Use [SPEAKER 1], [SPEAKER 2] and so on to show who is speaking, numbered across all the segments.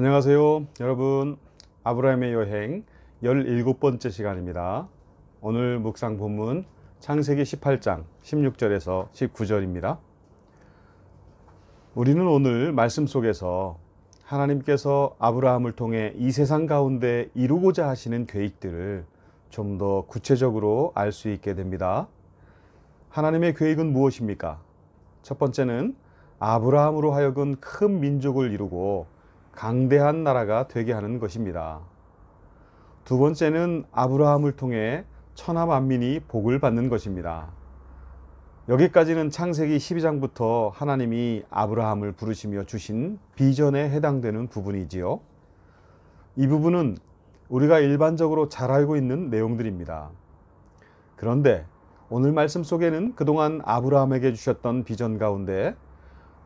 [SPEAKER 1] 안녕하세요 여러분. 아브라함의 여행 17번째 시간입니다. 오늘 묵상 본문 창세기 18장 16절에서 19절입니다. 우리는 오늘 말씀 속에서 하나님께서 아브라함을 통해 이 세상 가운데 이루고자 하시는 계획들을 좀 더 구체적으로 알 수 있게 됩니다. 하나님의 계획은 무엇입니까? 첫 번째는 아브라함으로 하여금 큰 민족을 이루고 강대한 나라가 되게 하는 것입니다. 두 번째는 아브라함을 통해 천하 만민이 복을 받는 것입니다. 여기까지는 창세기 12장부터 하나님이 아브라함을 부르시며 주신 비전에 해당되는 부분이지요. 이 부분은 우리가 일반적으로 잘 알고 있는 내용들입니다. 그런데 오늘 말씀 속에는 그동안 아브라함에게 주셨던 비전 가운데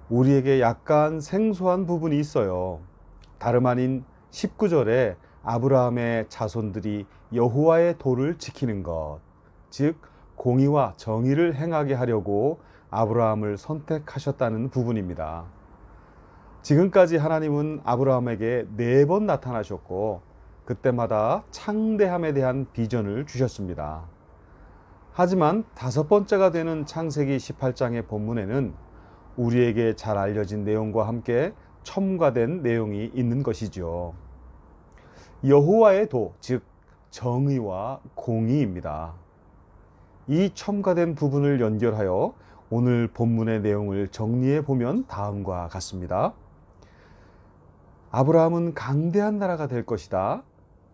[SPEAKER 1] 우리에게 약간 생소한 부분이 있어요. 다름 아닌 19절에 아브라함의 자손들이 여호와의 도를 지키는 것, 즉 공의와 정의를 행하게 하려고 아브라함을 선택하셨다는 부분입니다. 지금까지 하나님은 아브라함에게 4번 나타나셨고 그때마다 창대함에 대한 비전을 주셨습니다. 하지만 5번째가 되는 창세기 18장의 본문에는 우리에게 잘 알려진 내용과 함께 첨가된 내용이 있는 것이죠. 여호와의 도, 즉 정의와 공의입니다. 이 첨가된 부분을 연결하여 오늘 본문의 내용을 정리해 보면 다음과 같습니다. 아브라함은 강대한 나라가 될 것이다.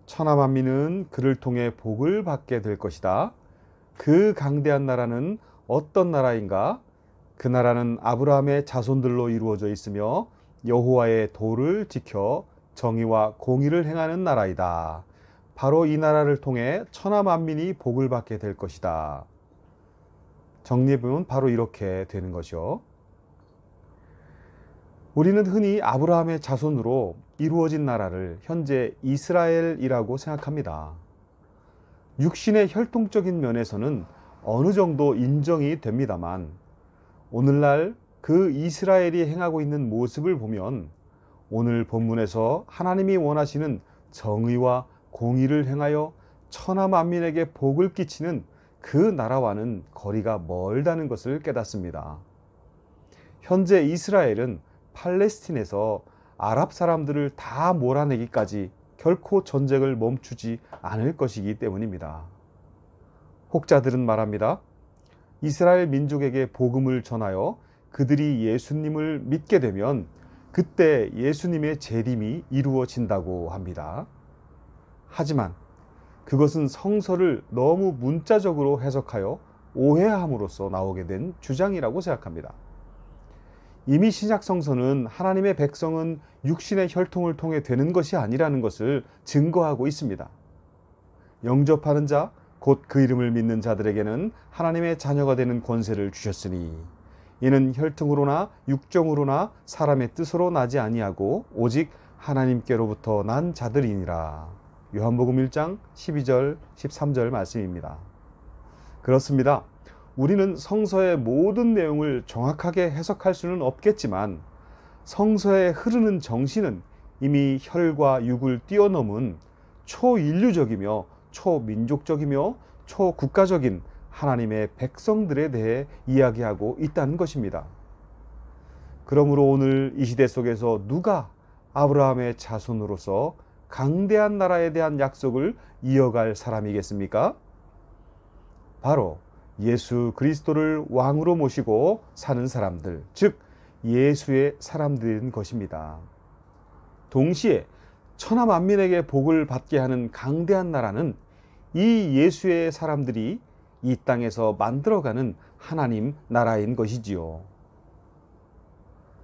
[SPEAKER 1] 천하 만민은 그를 통해 복을 받게 될 것이다. 그 강대한 나라는 어떤 나라인가? 그 나라는 아브라함의 자손들로 이루어져 있으며 여호와의 도를 지켜 정의와 공의를 행하는 나라이다. 바로 이 나라를 통해 천하 만민이 복을 받게 될 것이다. 정리해보면 바로 이렇게 되는 것이요. 우리는 흔히 아브라함의 자손으로 이루어진 나라를 현재 이스라엘이라고 생각합니다. 육신의 혈통적인 면에서는 어느 정도 인정이 됩니다만 오늘날 그 이스라엘이 행하고 있는 모습을 보면 오늘 본문에서 하나님이 원하시는 정의와 공의를 행하여 천하 만민에게 복을 끼치는 그 나라와는 거리가 멀다는 것을 깨닫습니다. 현재 이스라엘은 팔레스틴에서 아랍 사람들을 다 몰아내기까지 결코 전쟁을 멈추지 않을 것이기 때문입니다. 혹자들은 말합니다. 이스라엘 민족에게 복음을 전하여 그들이 예수님을 믿게 되면 그때 예수님의 재림이 이루어진다고 합니다. 하지만 그것은 성서를 너무 문자적으로 해석하여 오해함으로써 나오게 된 주장이라고 생각합니다. 이미 신약 성서는 하나님의 백성은 육신의 혈통을 통해 되는 것이 아니라는 것을 증거하고 있습니다. 영접하는 자, 곧 그 이름을 믿는 자들에게는 하나님의 자녀가 되는 권세를 주셨으니 이는 혈통으로나 육정으로나 사람의 뜻으로 나지 아니하고 오직 하나님께로부터 난 자들이니라. 요한복음 1장 12절 13절 말씀입니다. 그렇습니다. 우리는 성서의 모든 내용을 정확하게 해석할 수는 없겠지만 성서에 흐르는 정신은 이미 혈과 육을 뛰어넘은 초인류적이며 초민족적이며 초국가적인 하나님의 백성들에 대해 이야기하고 있다는 것입니다. 그러므로 오늘 이 시대 속에서 누가 아브라함의 자손으로서 강대한 나라에 대한 약속을 이어갈 사람이겠습니까? 바로 예수 그리스도를 왕으로 모시고 사는 사람들, 즉 예수의 사람들인 것입니다. 동시에 천하 만민에게 복을 받게 하는 강대한 나라는 이 예수의 사람들이 이 땅에서 만들어가는 하나님 나라인 것이지요.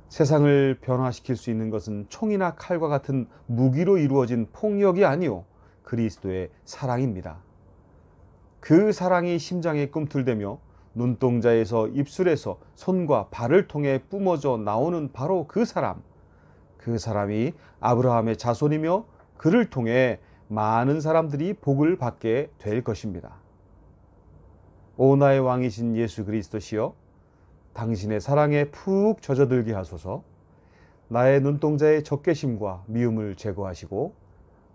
[SPEAKER 1] 세상을 변화시킬 수 있는 것은 총이나 칼과 같은 무기로 이루어진 폭력이 아니요 그리스도의 사랑입니다. 그 사랑이 심장에 꿈틀대며 눈동자에서 입술에서 손과 발을 통해 뿜어져 나오는 바로 그 사람이 아브라함의 자손이며 그를 통해 많은 사람들이 복을 받게 될 것입니다. 오 나의 왕이신 예수 그리스도시여, 당신의 사랑에 푹 젖어들게 하소서. 나의 눈동자의 적개심과 미움을 제거하시고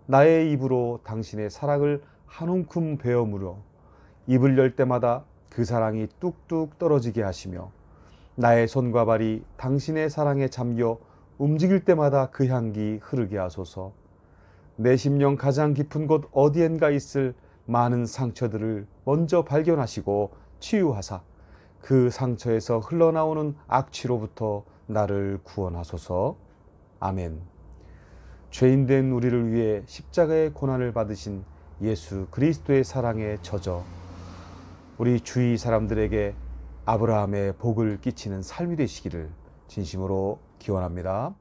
[SPEAKER 1] 나의 입으로 당신의 사랑을 한 움큼 베어 물어 입을 열 때마다 그 사랑이 뚝뚝 떨어지게 하시며 나의 손과 발이 당신의 사랑에 잠겨 움직일 때마다 그 향기 흐르게 하소서. 내 심령 가장 깊은 곳 어디엔가 있을 많은 상처들을 먼저 발견하시고 치유하사 그 상처에서 흘러나오는 악취로부터 나를 구원하소서. 아멘. 죄인된 우리를 위해 십자가의 고난을 받으신 예수 그리스도의 사랑에 젖어 우리 주위 사람들에게 아브라함의 복을 끼치는 삶이 되시기를 진심으로 기원합니다.